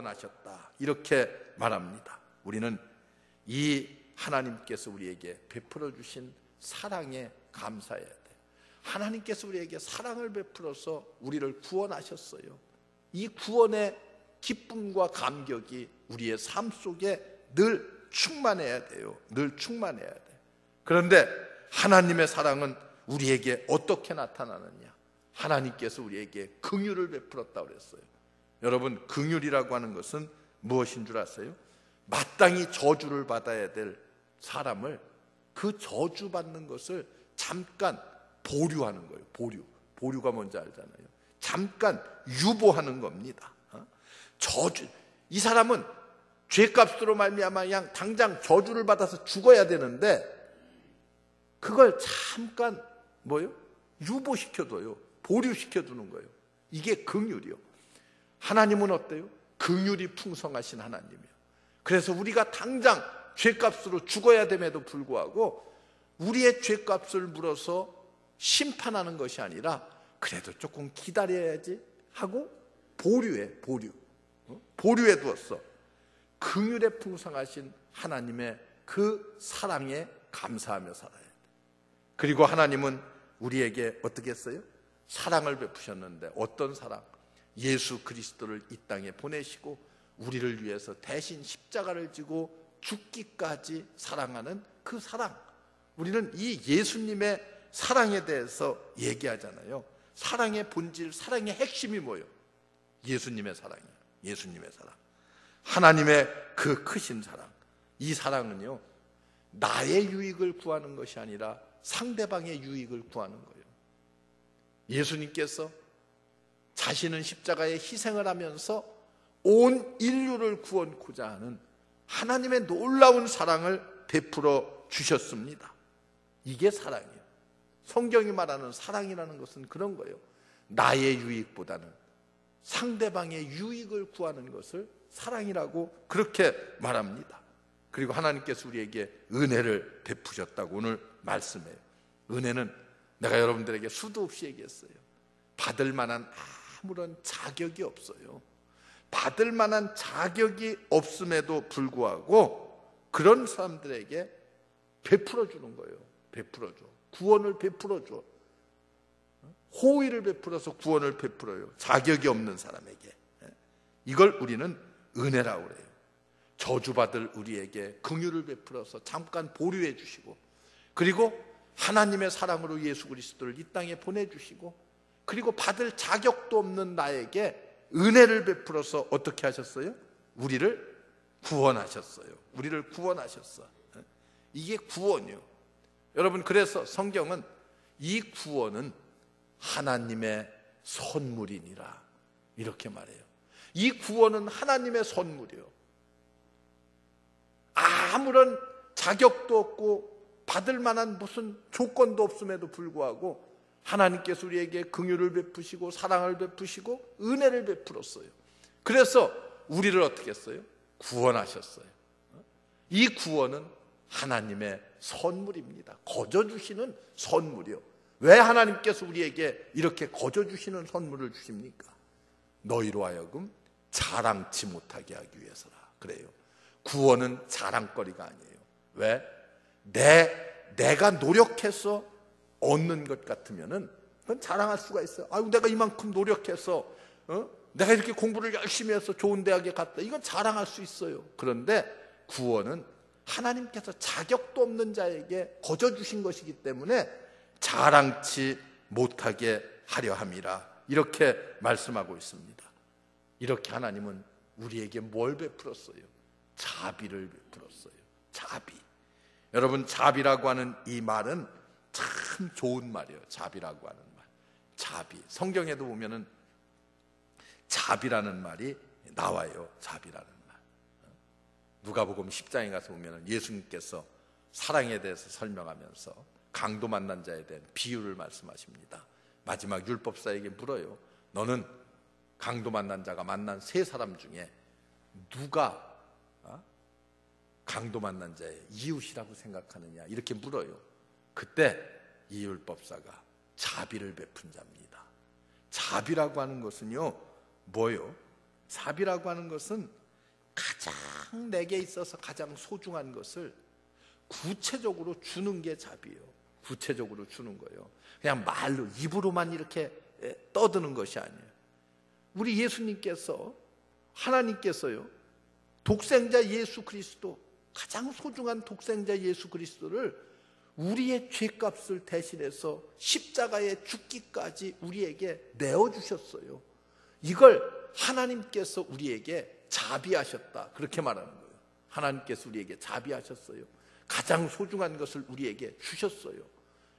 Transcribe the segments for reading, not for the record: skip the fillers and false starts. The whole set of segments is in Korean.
구원하셨다, 이렇게 말합니다. 우리는 이 하나님께서 우리에게 베풀어 주신 사랑에 감사해야 돼요. 하나님께서 우리에게 사랑을 베풀어서 우리를 구원하셨어요. 이 구원의 기쁨과 감격이 우리의 삶 속에 늘 충만해야 돼요. 늘 충만해야 돼요. 그런데 하나님의 사랑은 우리에게 어떻게 나타나느냐? 하나님께서 우리에게 긍휼을 베풀었다고 그랬어요. 여러분, 긍휼이라고 하는 것은 무엇인 줄 아세요? 마땅히 저주를 받아야 될 사람을, 그 저주받는 것을 잠깐 보류하는 거예요. 보류가 뭔지 알잖아요. 잠깐 유보하는 겁니다. 저주, 이 사람은 죄값으로 말미암아 그냥 당장 저주를 받아서 죽어야 되는데 그걸 잠깐 유보시켜둬요. 보류시켜두는 거예요. 이게 긍휼이요. 하나님은 어때요? 긍휼이 풍성하신 하나님이에요. 그래서 우리가 당장 죄값으로 죽어야 됨에도 불구하고 우리의 죄값을 물어서 심판하는 것이 아니라 그래도 조금 기다려야지 하고 보류해 두었어. 긍휼에 풍성하신 하나님의 그 사랑에 감사하며 살아야 돼. 그리고 하나님은 우리에게 어떻게 했어요? 사랑을 베푸셨는데, 어떤 사랑? 예수 그리스도를 이 땅에 보내시고 우리를 위해서 대신 십자가를 지고 죽기까지 사랑하는 그 사랑. 우리는 이 예수님의 사랑에 대해서 얘기하잖아요. 사랑의 본질, 사랑의 핵심이 뭐예요? 예수님의 사랑이에요. 예수님의 사랑, 하나님의 그 크신 사랑. 이 사랑은요, 나의 유익을 구하는 것이 아니라 상대방의 유익을 구하는 거예요. 예수님께서 자신은 십자가에 희생을 하면서 온 인류를 구원코자 하는 하나님의 놀라운 사랑을 베풀어 주셨습니다. 이게 사랑이에요. 성경이 말하는 사랑이라는 것은 그런 거예요. 나의 유익보다는 상대방의 유익을 구하는 것을 사랑이라고 그렇게 말합니다. 그리고 하나님께서 우리에게 은혜를 베푸셨다고 오늘 말씀해요. 은혜는 내가 여러분들에게 수도 없이 얘기했어요. 받을 만한 아무런 자격이 없어요. 받을 만한 자격이 없음에도 불구하고 그런 사람들에게 베풀어 주는 거예요. 베풀어 줘. 구원을 베풀어 줘. 호의를 베풀어서 구원을 베풀어요. 자격이 없는 사람에게. 이걸 우리는 은혜라고 그래요. 저주받을 우리에게 긍휼을 베풀어서 잠깐 보류해 주시고, 그리고 하나님의 사랑으로 예수 그리스도를 이 땅에 보내주시고, 그리고 받을 자격도 없는 나에게 은혜를 베풀어서 어떻게 하셨어요? 우리를 구원하셨어요. 우리를 구원하셨어. 이게 구원이요. 여러분, 그래서 성경은 이 구원은 하나님의 선물이니라 이렇게 말해요. 이 구원은 하나님의 선물이요. 아무런 자격도 없고 받을 만한 무슨 조건도 없음에도 불구하고 하나님께서 우리에게 긍휼을 베푸시고 사랑을 베푸시고 은혜를 베풀었어요. 그래서 우리를 어떻게 했어요? 구원하셨어요. 이 구원은 하나님의 선물입니다. 거저 주시는 선물이요. 왜 하나님께서 우리에게 이렇게 거저 주시는 선물을 주십니까? 너희로 하여금 자랑치 못하게 하기 위해서라 그래요. 구원은 자랑거리가 아니에요. 왜? 내가 노력해서 얻는 것 같으면은 그건 자랑할 수가 있어요. 아유, 내가 이만큼 노력해서 내가 이렇게 공부를 열심히 해서 좋은 대학에 갔다. 이건 자랑할 수 있어요. 그런데 구원은 하나님께서 자격도 없는 자에게 거저 주신 것이기 때문에 자랑치 못하게 하려 함이라 이렇게 말씀하고 있습니다. 이렇게 하나님은 우리에게 뭘 베풀었어요? 자비를 베풀었어요. 자비. 여러분, 자비라고 하는 이 말은 참 좋은 말이에요. 자비라고 하는 말. 자비. 성경에도 보면은 자비라는 말이 나와요. 자비라는 말. 누가복음 10장에 가서 보면은 예수님께서 사랑에 대해서 설명하면서 강도 만난 자에 대한 비유를 말씀하십니다. 마지막 율법사에게 물어요. 너는 강도 만난 자가 만난 세 사람 중에 누가 강도 만난 자의 이웃이라고 생각하느냐 이렇게 물어요. 그때 이 율법사가 자비를 베푼 자입니다. 자비라고 하는 것은요 뭐요? 자비라고 하는 것은 가장 내게 있어서 가장 소중한 것을 구체적으로 주는 게 자비예요. 구체적으로 주는 거예요. 그냥 말로 입으로만 이렇게 떠드는 것이 아니에요. 우리 예수님께서, 하나님께서요, 독생자 예수 그리스도, 가장 소중한 독생자 예수 그리스도를 우리의 죄값을 대신해서 십자가에 죽기까지 우리에게 내어주셨어요. 이걸 하나님께서 우리에게 자비하셨다, 그렇게 말하는 거예요. 하나님께서 우리에게 자비하셨어요. 가장 소중한 것을 우리에게 주셨어요.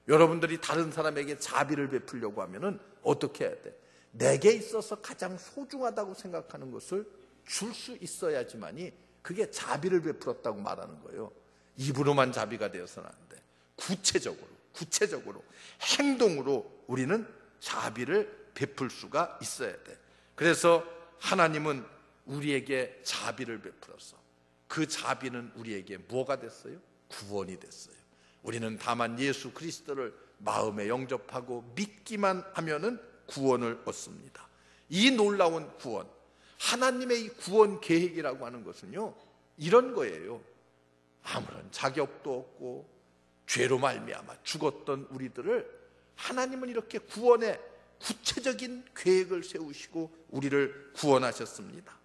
여러분들이 다른 사람에게 자비를 베풀려고 하면은 어떻게 해야 돼? 내게 있어서 가장 소중하다고 생각하는 것을 줄 수 있어야지만이 그게 자비를 베풀었다고 말하는 거예요. 입으로만 자비가 되어서는 안 돼. 구체적으로 행동으로 우리는 자비를 베풀 수가 있어야 돼. 그래서 하나님은 우리에게 자비를 베풀어서 그 자비는 우리에게 뭐가 됐어요? 구원이 됐어요. 우리는 다만 예수 그리스도를 마음에 영접하고 믿기만 하면은 구원을 얻습니다. 이 놀라운 구원, 하나님의 이 구원 계획이라고 하는 것은요, 이런 거예요. 아무런 자격도 없고 죄로 말미암아 죽었던 우리들을 하나님은 이렇게 구원의 구체적인 계획을 세우시고 우리를 구원하셨습니다.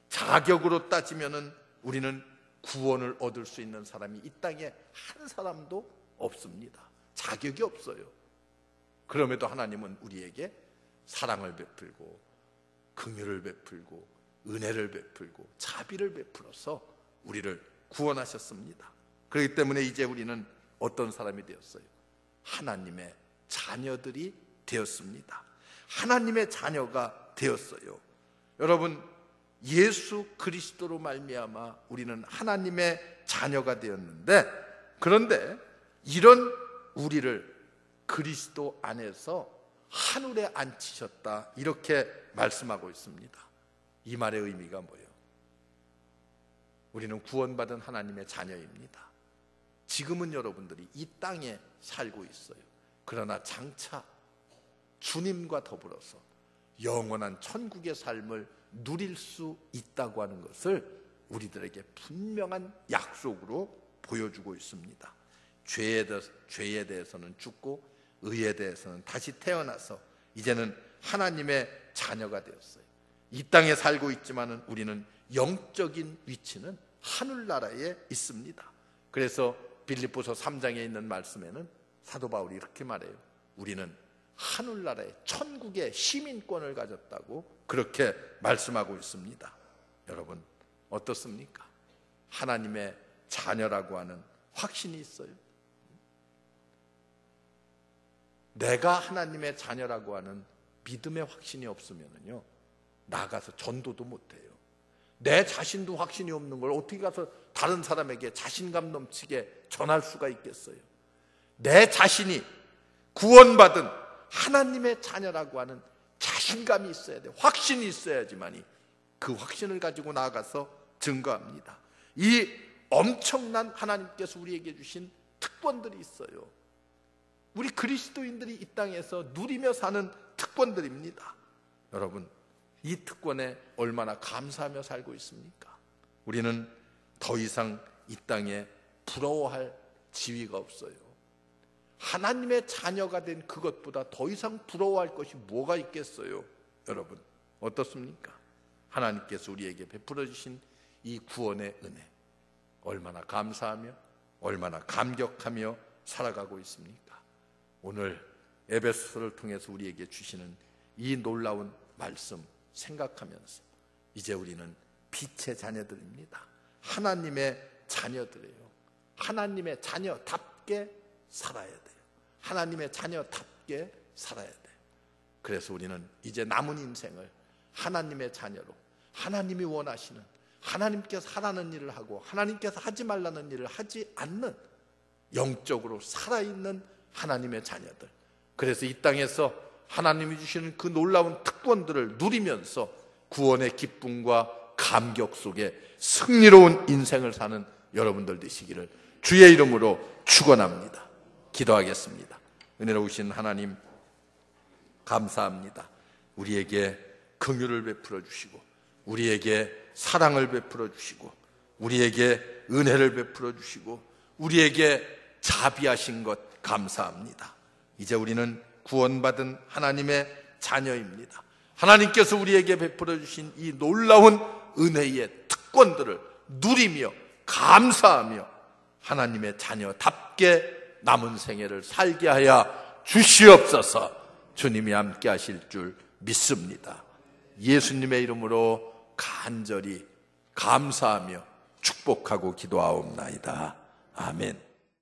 자격으로 따지면은 우리는 구원을 얻을 수 있는 사람이 이 땅에 한 사람도 없습니다. 자격이 없어요. 그럼에도 하나님은 우리에게 사랑을 베풀고 긍휼을 베풀고 은혜를 베풀고 자비를 베풀어서 우리를 구원하셨습니다. 그렇기 때문에 이제 우리는 어떤 사람이 되었어요? 하나님의 자녀들이 되었습니다. 하나님의 자녀가 되었어요. 여러분, 예수 그리스도로 말미암아 우리는 하나님의 자녀가 되었는데, 그런데 이런 우리를 그리스도 안에서 하늘에 앉히셨다, 이렇게 말씀하고 있습니다. 이 말의 의미가 뭐예요? 우리는 구원받은 하나님의 자녀입니다. 지금은 여러분들이 이 땅에 살고 있어요. 그러나 장차 주님과 더불어서 영원한 천국의 삶을 누릴 수 있다고 하는 것을 우리들에게 분명한 약속으로 보여주고 있습니다. 죄에 대해서는 죽고 의에 대해서는 다시 태어나서 이제는 하나님의 자녀가 되었어요. 이 땅에 살고 있지만은 우리는 영적인 위치는 하늘나라에 있습니다. 그래서 빌립보서 3장에 있는 말씀에는 사도 바울이 이렇게 말해요. 우리는 하늘나라의 천국의 시민권을 가졌다고 그렇게 말씀하고 있습니다. 여러분, 어떻습니까? 하나님의 자녀라고 하는 확신이 있어요. 내가 하나님의 자녀라고 하는 믿음의 확신이 없으면요, 나가서 전도도 못해요. 내 자신도 확신이 없는 걸 어떻게 가서 다른 사람에게 자신감 넘치게 전할 수가 있겠어요? 내 자신이 구원받은 하나님의 자녀라고 하는 자신감이 있어야 돼요. 확신이 있어야지만이 그 확신을 가지고 나아가서 증거합니다. 이 엄청난 하나님께서 우리에게 주신 특권들이 있어요. 우리 그리스도인들이 이 땅에서 누리며 사는 특권들입니다. 여러분, 이 특권에 얼마나 감사하며 살고 있습니까? 우리는 더 이상 이 땅에 부러워할 지위가 없어요. 하나님의 자녀가 된 그것보다 더 이상 부러워할 것이 뭐가 있겠어요? 여러분, 어떻습니까? 하나님께서 우리에게 베풀어 주신 이 구원의 은혜, 얼마나 감사하며 얼마나 감격하며 살아가고 있습니까? 오늘 에베소서를 통해서 우리에게 주시는 이 놀라운 말씀 생각하면서 이제 우리는 빛의 자녀들입니다. 하나님의 자녀들이에요. 하나님의 자녀답게 살아야 돼요. 하나님의 자녀답게 살아야 돼요. 그래서 우리는 이제 남은 인생을 하나님의 자녀로, 하나님이 원하시는, 하나님께서 하라는 일을 하고 하나님께서 하지 말라는 일을 하지 않는 영적으로 살아있는 하나님의 자녀들, 그래서 이 땅에서 하나님이 주시는 그 놀라운 특권들을 누리면서 구원의 기쁨과 감격 속에 승리로운 인생을 사는 여러분들 되시기를 주의 이름으로 축원합니다. 기도하겠습니다. 은혜로우신 하나님, 감사합니다. 우리에게 긍휼을 베풀어 주시고 우리에게 사랑을 베풀어 주시고 우리에게 은혜를 베풀어 주시고 우리에게 자비하신 것 감사합니다. 이제 우리는 구원받은 하나님의 자녀입니다. 하나님께서 우리에게 베풀어 주신 이 놀라운 은혜의 특권들을 누리며 감사하며 하나님의 자녀답게 남은 생애를 살게 하여 주시옵소서. 주님이 함께 하실 줄 믿습니다. 예수님의 이름으로 간절히 감사하며 축복하고 기도하옵나이다. 아멘.